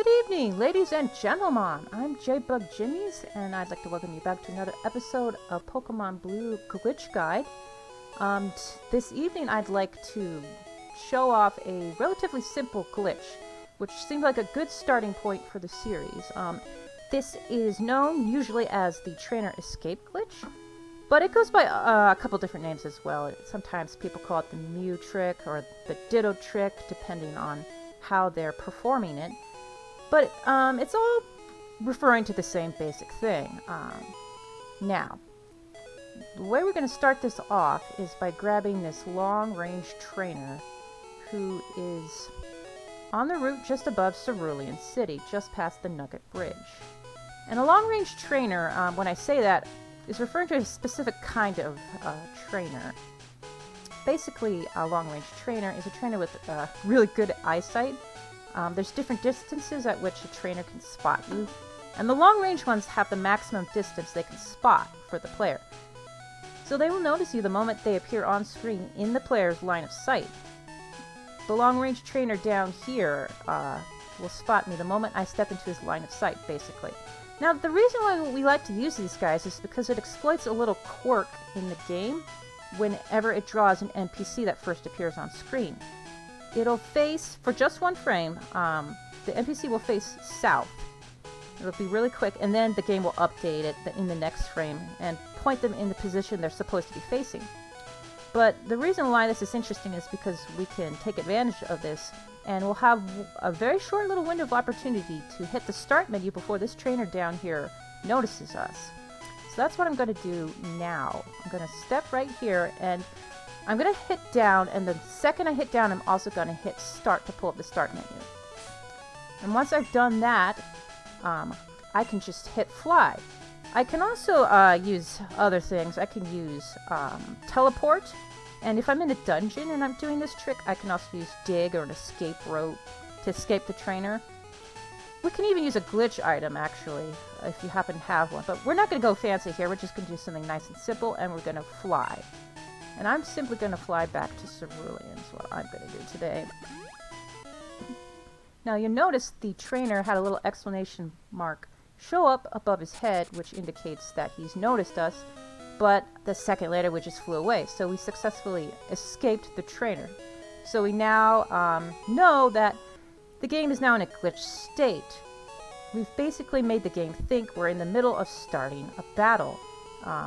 Good evening, ladies and gentlemen. I'm J-Bug Jimmies, and I'd like to welcome you back to another episode of Pokemon Blue Glitch Guide. This evening I'd like to show off a relatively simple glitch, which seemed like a good starting point for the series. This is known usually as the Trainer Escape Glitch, but it goes by a couple different names as well. Sometimes people call it the Mew Trick or the Ditto Trick, depending on how they're performing it. But it's all referring to the same basic thing. Now, the way we're going to start this off is by grabbing this long-range trainer who is on the route just above Cerulean City, just past the Nugget Bridge. And a long-range trainer, when I say that, is referring to a specific kind of trainer. Basically, a long-range trainer is a trainer with really good eyesight. There's different distances at which a trainer can spot you, and the long-range ones have the maximum distance they can spot for the player. So they will notice you the moment they appear on screen in the player's line of sight. The long-range trainer down here will spot me the moment I step into his line of sight, basically. Now, the reason why we like to use these guys is because it exploits a little quirk in the game whenever it draws an NPC that first appears on screen. It'll face, for just one frame, the NPC will face south. It'll be really quick, and then the game will update it in the next frame and point them in the position they're supposed to be facing. But the reason why this is interesting is because we can take advantage of this, and we'll have a very short little window of opportunity to hit the start menu before this trainer down here notices us. So that's what I'm going to do now. I'm going to step right here, and I'm going to hit down, and the second I hit down, I'm also going to hit start to pull up the start menu. And once I've done that, I can just hit fly. I can also use other things. I can use teleport, and if I'm in a dungeon and I'm doing this trick, I can also use dig or an escape rope to escape the trainer. We can even use a glitch item, actually, if you happen to have one. But we're not going to go fancy here. We're just going to do something nice and simple, and we're going to fly. And I'm simply going to fly back to Cerulean, is what I'm going to do today. Now you'll notice the trainer had a little exclamation mark show up above his head, which indicates that he's noticed us, but the second later we just flew away. So we successfully escaped the trainer. So we now know that the game is now in a glitch state. We've basically made the game think we're in the middle of starting a battle.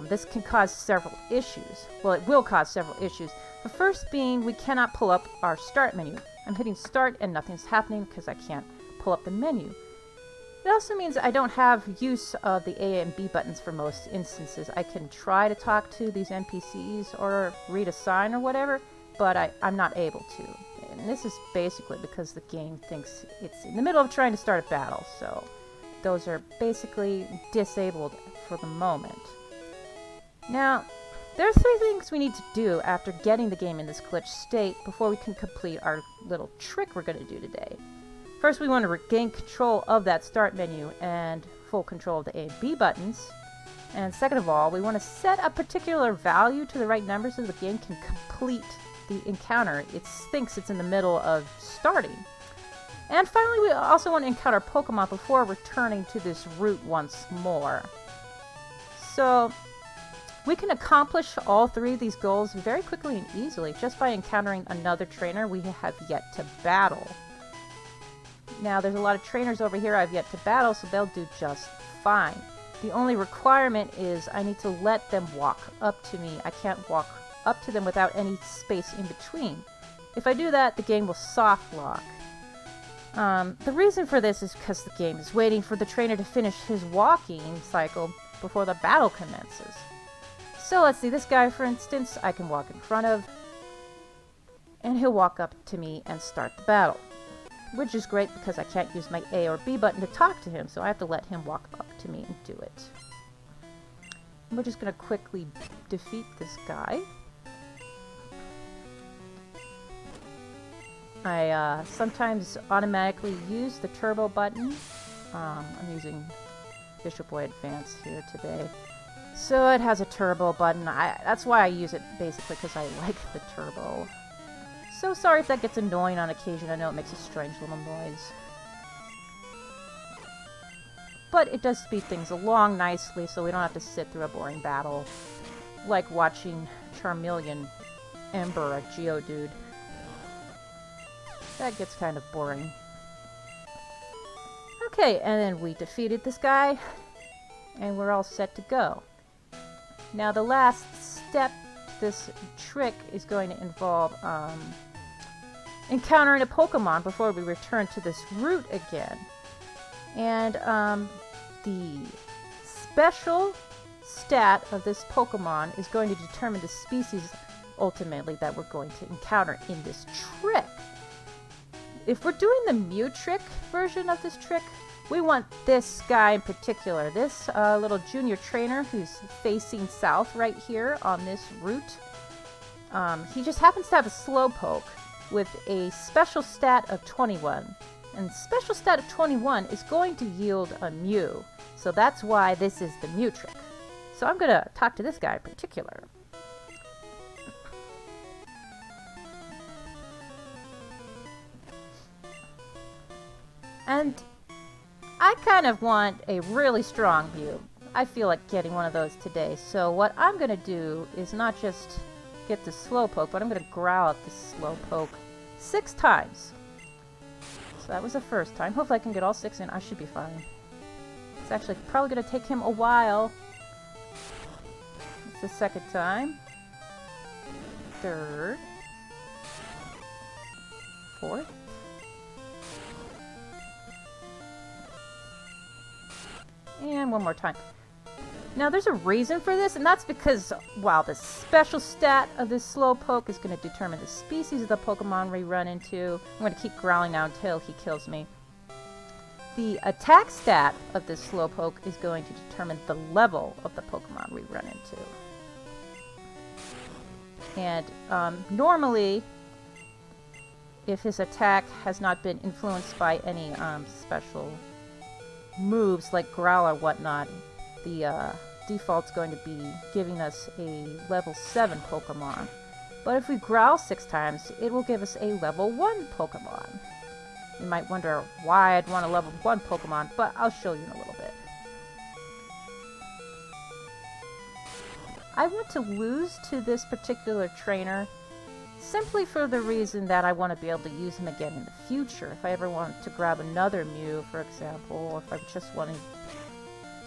This can cause several issues. Well, it will cause several issues. The first being we cannot pull up our start menu. I'm hitting start and nothing's happening because I can't pull up the menu. It also means I don't have use of the A and B buttons for most instances. I can try to talk to these NPCs or read a sign or whatever, but I'm not able to. And this is basically because the game thinks it's in the middle of trying to start a battle, so those are basically disabled for the moment. Now, there are three things we need to do after getting the game in this glitch state before we can complete our little trick we're going to do today. First, we want to regain control of that start menu and full control of the A and B buttons. And second of all, we want to set a particular value to the right number so the game can complete the encounter. It thinks it's in the middle of starting. And finally, we also want to encounter Pokemon before returning to this route once more. So we can accomplish all three of these goals very quickly and easily just by encountering another trainer we have yet to battle. Now, there's a lot of trainers over here I've yet to battle, so they'll do just fine. The only requirement is I need to let them walk up to me. I can't walk up to them without any space in between. If I do that, the game will soft lock. The reason for this is because the game is waiting for the trainer to finish his walking cycle before the battle commences. So let's see, this guy, for instance, I can walk in front of, and he'll walk up to me and start the battle. Which is great because I can't use my A or B button to talk to him, so I have to let him walk up to me and do it. And we're just going to quickly defeat this guy. I sometimes automatically use the turbo button. I'm using Visual Boy Advance here today. So it has a turbo button. That's why I use it, basically, because I like the turbo. So sorry if that gets annoying on occasion. I know it makes a strange little noise. but it does speed things along nicely so we don't have to sit through a boring battle like watching Charmeleon Ember a Geodude. That gets kind of boring. Okay, and then we defeated this guy, and we're all set to go. Now the last step, this trick is going to involve encountering a Pokemon before we return to this route again. And the special stat of this Pokemon is going to determine the species ultimately that we're going to encounter in this trick. If we're doing the Mew trick version of this trick, we want this guy in particular, this little junior trainer who's facing south right here on this route. He just happens to have a Slowpoke with a special stat of 21. And special stat of 21 is going to yield a Mew. So that's why this is the Mew trick. So I'm going to talk to this guy in particular. And I kind of want a really strong Mew. I feel like getting one of those today. So what I'm going to do is not just get the Slowpoke, but I'm going to growl at the Slowpoke 6 times. So that was the first time. Hopefully I can get all 6 in. I should be fine. It's actually probably going to take him a while. It's the second time. Third. Fourth. And one more time. Now there's a reason for this, and that's because while the special stat of this Slowpoke is going to determine the species of the Pokemon we run into, I'm going to keep growling now until he kills me. The attack stat of this Slowpoke is going to determine the level of the Pokemon we run into. And normally, if his attack has not been influenced by any special moves like Growl or whatnot, the default's going to be giving us a level 7 Pokemon. But if we growl 6 times, it will give us a level 1 Pokemon. You might wonder why I'd want a level 1 Pokemon, but I'll show you in a little bit. I want to lose to this particular trainer simply for the reason that I want to be able to use him again in the future. If I ever want to grab another Mew, for example, or if I just want to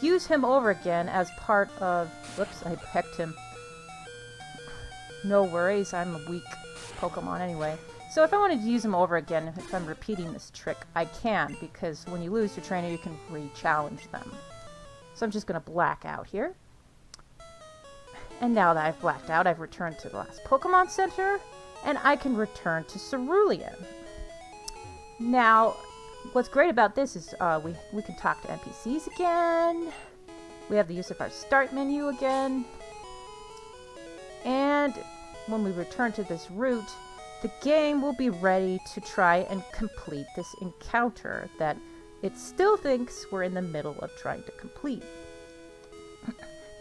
use him over again as part of... Whoops, I pecked him. No worries, I'm a weak Pokemon anyway. So if I wanted to use him over again, if I'm repeating this trick, I can, because when you lose your trainer, you can re-challenge them. So I'm just going to black out here. And now that I've blacked out, I've returned to the last Pokemon Center, and I can return to Cerulean. Now, what's great about this is we can talk to NPCs again. We have the use of our start menu again. And when we return to this route, the game will be ready to try and complete this encounter that it still thinks we're in the middle of trying to complete.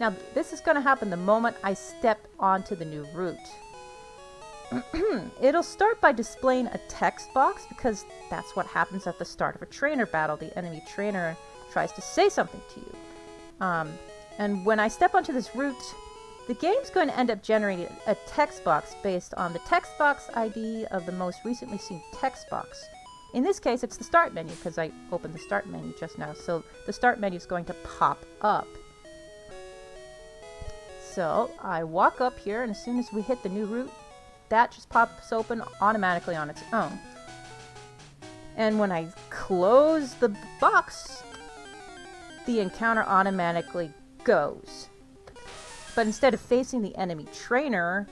Now, this is going to happen the moment I step onto the new route. It'll start by displaying a text box because that's what happens at the start of a trainer battle. The enemy trainer tries to say something to you. And when I step onto this route, the game's going to end up generating a text box based on the text box ID of the most recently seen text box. In this case, it's the start menu because I opened the start menu just now. So the start menu is going to pop up. So I walk up here, and as soon as we hit the new route, that just pops open automatically on its own. And when I close the box, the encounter automatically goes. But instead of facing the enemy trainer,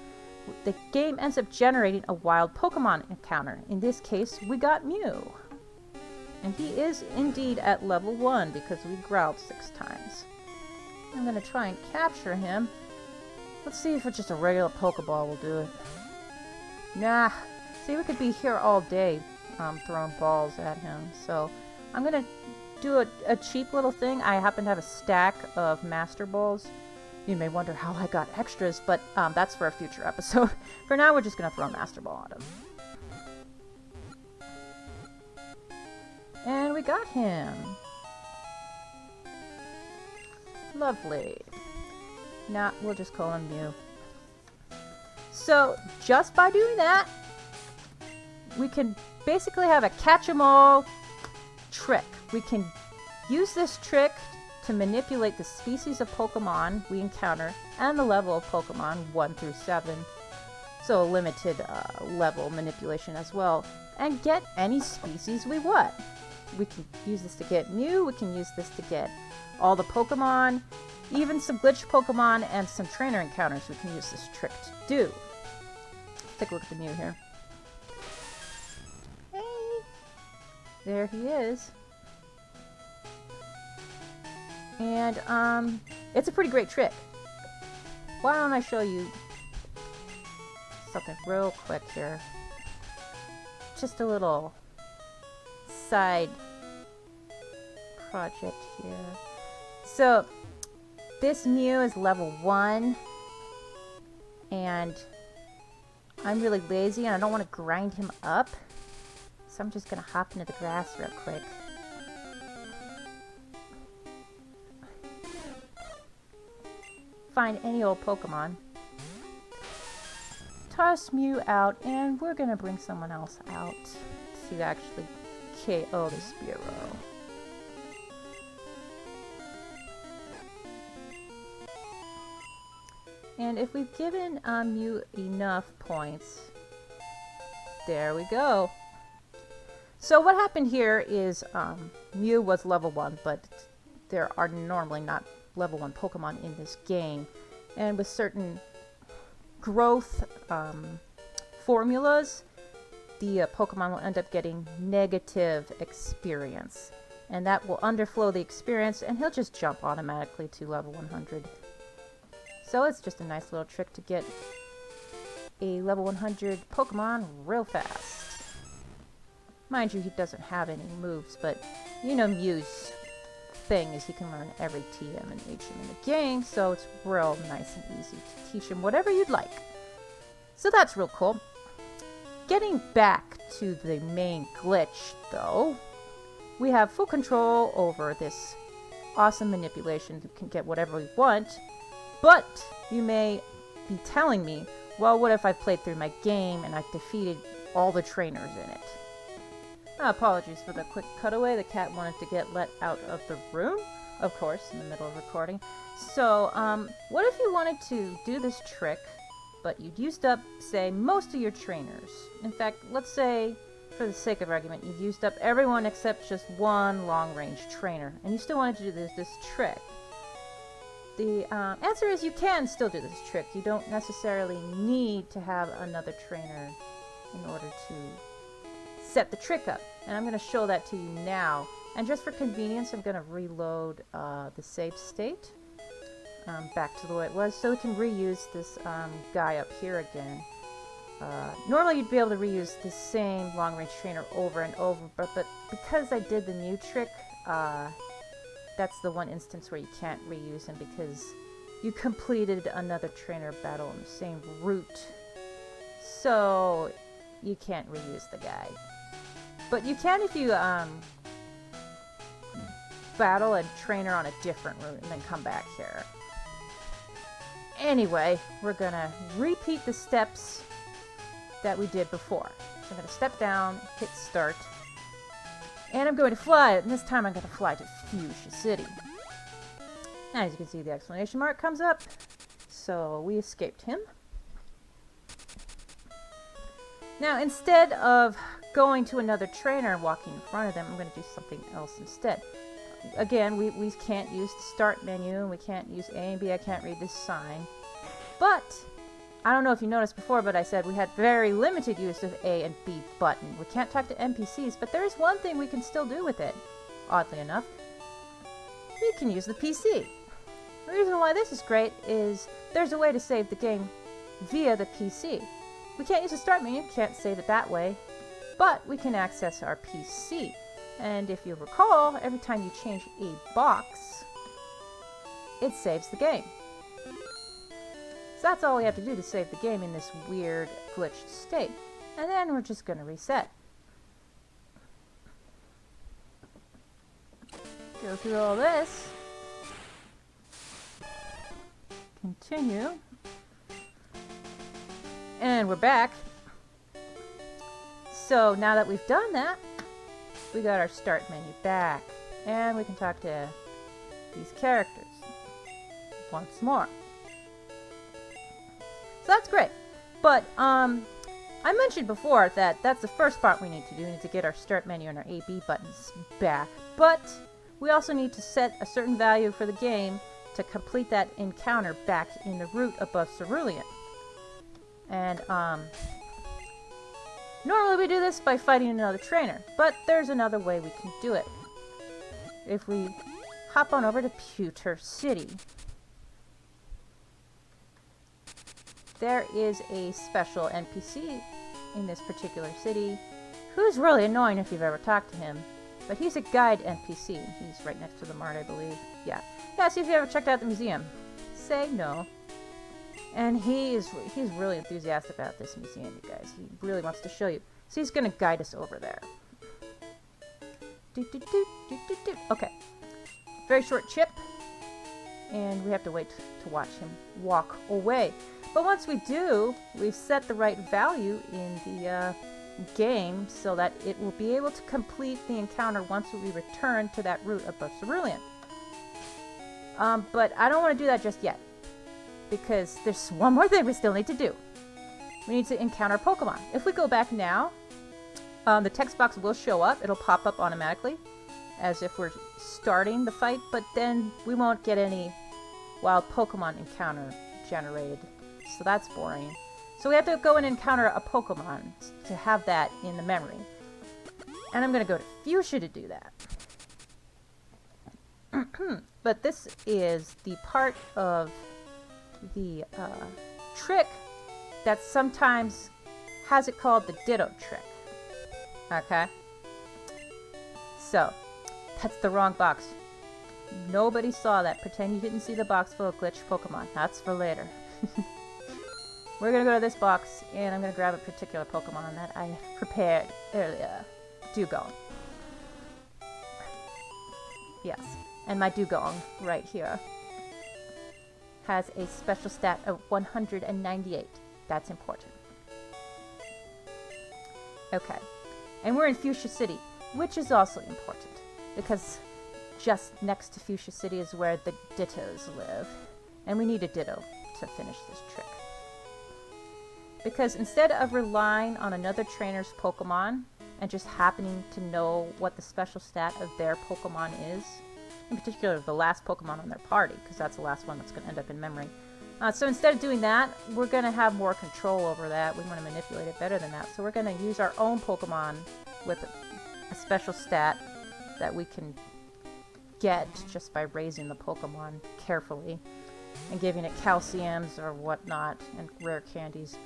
the game ends up generating a wild Pokemon encounter. In this case, we got Mew. And he is indeed at level 1 because we growled 6 times. I'm going to try and capture him. Let's see if it's just a regular Pokeball will do it. Nah. See, we could be here all day throwing balls at him. So I'm going to do a cheap little thing. I happen to have a stack of Master Balls. You may wonder how I got extras, but that's for a future episode. For now, we're just going to throw a Master Ball at him. And we got him. Lovely. Nah, we'll just call him Mew. So, just by doing that, we can basically have a catch-em-all trick. We can use this trick to manipulate the species of Pokemon we encounter and the level of Pokemon 1 through 7. So a limited level manipulation as well. And get any species we want. We can use this to get Mew, we can use this to get all the Pokemon, even some glitched Pokemon and some trainer encounters we can use this trick to do. Let's take a look at the Mew here. Hey! There he is. And, it's a pretty great trick. Why don't I show you something real quick here. Just a little side project here. So, this Mew is level 1, and I'm really lazy and I don't want to grind him up, so I'm just going to hop into the grass real quick. Find any old Pokemon. Toss Mew out, and we're going to bring someone else out to actually KO the Spearow. And if we've given Mew enough points, there we go. So what happened here is Mew was level 1, but there are normally not level 1 Pokemon in this game. And with certain growth formulas, the Pokemon will end up getting negative experience. And that will underflow the experience, and he'll just jump automatically to level 100. So it's just a nice little trick to get a level 100 Pokemon real fast. Mind you, he doesn't have any moves, but you know Mew's thing is he can learn every TM and HM in the game, so it's real nice and easy to teach him whatever you'd like. So that's real cool. Getting back to the main glitch, though, we have full control over this awesome manipulation. We can get whatever we want, but you may be telling me, well, what if I played through my game and I defeated all the trainers in it? Apologies for the quick cutaway. The cat wanted to get let out of the room, of course, in the middle of recording. So, what if you wanted to do this trick, but you'd used up, say, most of your trainers? In fact, let's say, for the sake of argument, you've used up everyone except just one long-range trainer, and you still wanted to do this trick. The answer is you can still do this trick. You don't necessarily need to have another trainer in order to set the trick up. And I'm going to show that to you now. And just for convenience, I'm going to reload the save state back to the way it was, so we can reuse this guy up here again. Normally you'd be able to reuse the same long-range trainer over and over, but because I did the new trick, that's the one instance where you can't reuse him because you completed another trainer battle on the same route. So you can't reuse the guy. But you can if you battle a trainer on a different route and then come back here. Anyway, we're gonna repeat the steps that we did before. So I'm gonna step down, hit start, and I'm going to fly, and this time I'm gonna fly to Fuchsia City. Now, as you can see, the exclamation mark comes up, so we escaped him. Now, instead of going to another trainer and walking in front of them, I'm going to do something else instead. Again, we can't use the start menu, and we can't use A and B. I can't read this sign. But, I don't know if you noticed before, but I said we had very limited use of A and B button. We can't talk to NPCs, but there is one thing we can still do with it, oddly enough. We can use the PC. The reason why this is great is there's a way to save the game via the PC. We can't use the start menu, can't save it that way, but we can access our PC. And if you recall, every time you change a box, it saves the game. So that's all we have to do to save the game in this weird glitched state. And then we're just going to reset. Go through all this. continue. And we're back. So now that we've done that, we got our start menu back. And we can talk to these characters once more. So that's great. But I mentioned before that that's the first part we need to do. We need to get our start menu and our AB buttons back. But we also need to set a certain value for the game to complete that encounter back in the route above Cerulean. And normally we do this by fighting another trainer, but there's another way we can do it. If we hop on over to Pewter City, there is a special NPC in this particular city who's really annoying if you've ever talked to him. But he's a guide NPC. He's right next to the Mart, I believe. Yeah. Yeah, see if you ever checked out the museum. Say no. And he's really enthusiastic about this museum, you guys. He really wants to show you. So he's going to guide us over there. Okay. Very short chip. And we have to wait to watch him walk away. But once we do, we've set the right value in the game so that it will be able to complete the encounter once we return to that route above Cerulean. But I don't want to do that just yet, because there's one more thing we still need to do. We need to encounter Pokemon. If we go back now, the text box will show up. It'll pop up automatically as if we're starting the fight, but then we won't get any wild Pokemon encounter generated. So that's boring. So we have to go and encounter a Pokemon to have that in the memory. And I'm going to go to Fuchsia to do that. But this is the part of the trick that sometimes has it called the Ditto trick. Okay? So, that's the wrong box. Nobody saw that. Pretend you didn't see the box full of glitched Pokemon. That's for later. We're going to go to this box, and I'm going to grab a particular Pokemon that I prepared earlier. Dugong. Yes, and my Dugong right here has a special stat of 198. That's important. Okay, and we're in Fuchsia City, which is also important, because just next to Fuchsia City is where the Dittos live, and we need a Ditto to finish this trick. Because instead of relying on another trainer's Pokemon and just happening to know what the special stat of their Pokemon is, in particular the last Pokemon on their party, because that's the last one that's going to end up in memory. So instead of doing that, we're going to have more control over that. We want to manipulate it better than that. So we're going to use our own Pokemon with a special stat that we can get just by raising the Pokemon carefully and giving it calciums or whatnot and rare candies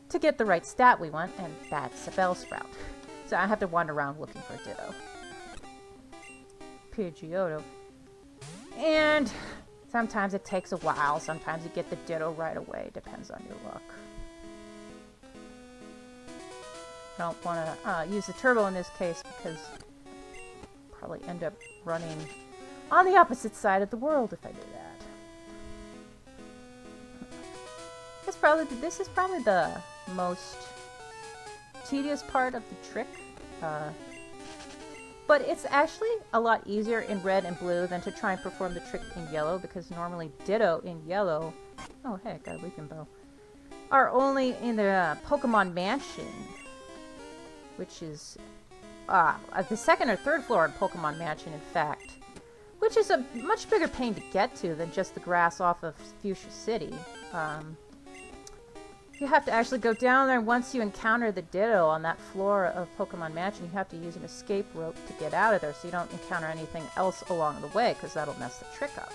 to get the right stat we want, and that's a Bellsprout. So I have to wander around looking for a Ditto. Pidgeotto. And sometimes it takes a while, sometimes you get the Ditto right away, depends on your luck. I don't want to use the Turbo in this case because I'll probably end up running on the opposite side of the world if I do that. This is probably the most tedious part of the trick. But it's actually a lot easier in red and blue than to try and perform the trick in yellow, because normally Ditto in yellow, oh hey, got a weaken bow, are only in the Pokemon Mansion, which is the second or third floor in Pokemon Mansion, in fact, which is a much bigger pain to get to than just the grass off of Fuchsia City. You have to actually go down there, and once you encounter the Ditto on that floor of Pokemon Mansion, you have to use an escape rope to get out of there so you don't encounter anything else along the way, because that'll mess the trick up.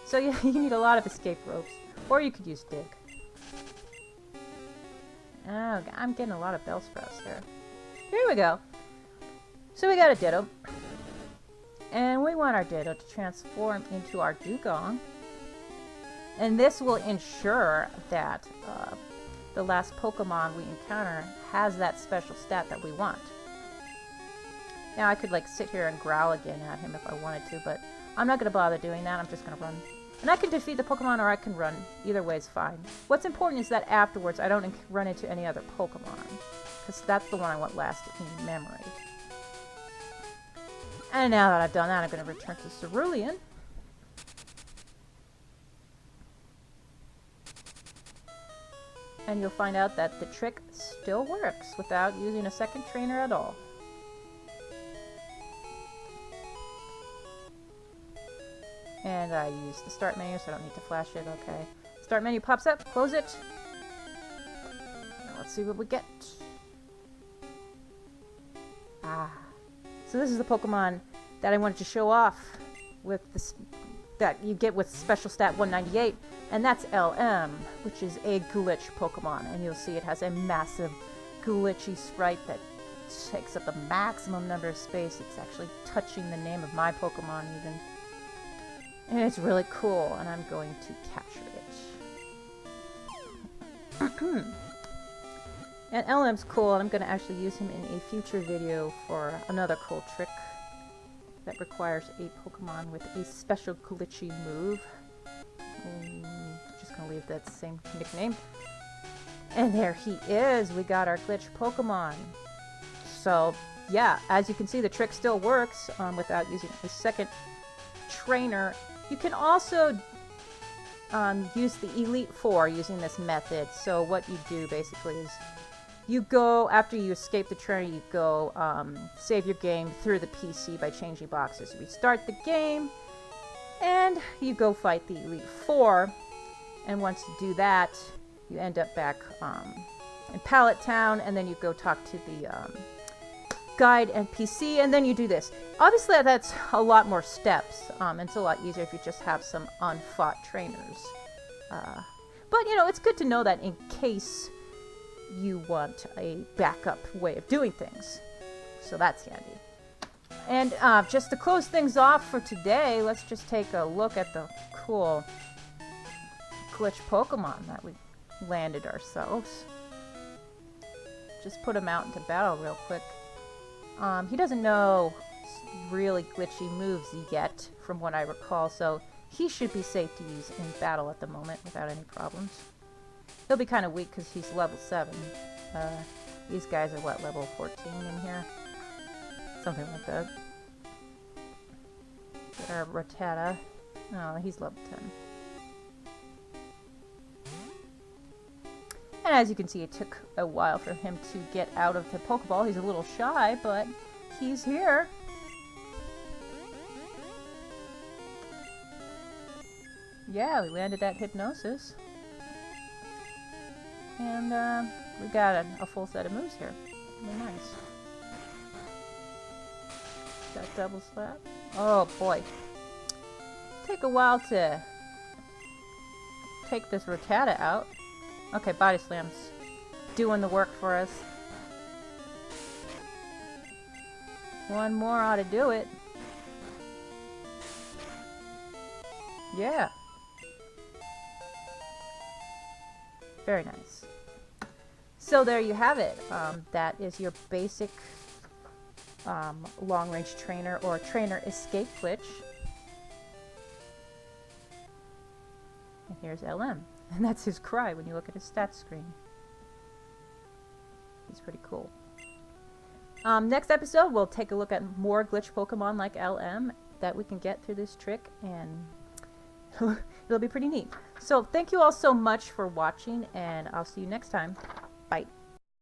So you need a lot of escape ropes, or you could use Dig. Oh, I'm getting a lot of Bellsprouts here. Here we go. So we got a Ditto. And we want our Ditto to transform into our Dugong. And this will ensure that the last Pokemon we encounter has that special stat that we want. Now I could like sit here and growl again at him if I wanted to, but I'm not going to bother doing that. I'm just going to run And I can defeat the Pokemon or I can run. Either way is fine. What's important is that afterwards I don't run into any other Pokemon. Because that's the one I want last in memory. And now that I've done that, I'm going to return to Cerulean. And you'll find out that the trick still works without using a second trainer at all. And I use the start menu, so I don't need to flash it. Okay. Start menu pops up. Close it. Now let's see what we get. Ah. So this is the Pokemon that I wanted to show off with this that you get with Special Stat 198, and that's LM, which is a glitch Pokemon. And you'll see it has a massive glitchy sprite that takes up the maximum number of space. It's actually touching the name of my Pokemon even. And it's really cool, and I'm going to capture it. And LM's cool, and I'm going to actually use him in a future video for another cool trick that requires a Pokemon with a special glitchy move. Just going to leave that same nickname. And there he is! We got our glitch Pokemon. So, yeah, as you can see, the trick still works without using a second trainer. You can also use the Elite Four using this method. So what you do basically is you go, after you escape the trainer, you go save your game through the PC by changing boxes. You restart the game, and you go fight the Elite Four. And once you do that, you end up back in Pallet Town, and then you go talk to the guide NPC, and then you do this. Obviously, that's a lot more steps. It's a lot easier if you just have some unfought trainers. But, you know, it's good to know that in case you want a backup way of doing things. So that's handy. And just to close things off for today, let's just take a look at the cool glitch Pokemon that we landed ourselves. Just put him out into battle real quick. He doesn't know really glitchy moves yet, from what I recall, so he should be safe to use in battle at the moment without any problems. He'll be kind of weak because he's level 7. These guys are, what, level 14 in here? Something like that. Get our Rattata. Oh, he's level 10. And as you can see, it took a while for him to get out of the Pokeball. He's a little shy, but he's here. Yeah, we landed that Hypnosis. And we got a full set of moves here. Really nice. Got double slap. Oh boy. Take a while to take this Rattata out. Okay, Body Slam's doing the work for us. One more ought to do it. Yeah. Very nice. So there you have it. That is your basic long-range trainer or trainer escape glitch. And here's LM. And that's his cry when you look at his stats screen. He's pretty cool. Next episode, we'll take a look at more glitch Pokemon like LM that we can get through this trick, and it'll be pretty neat. So thank you all so much for watching, and I'll see you next time. Bye.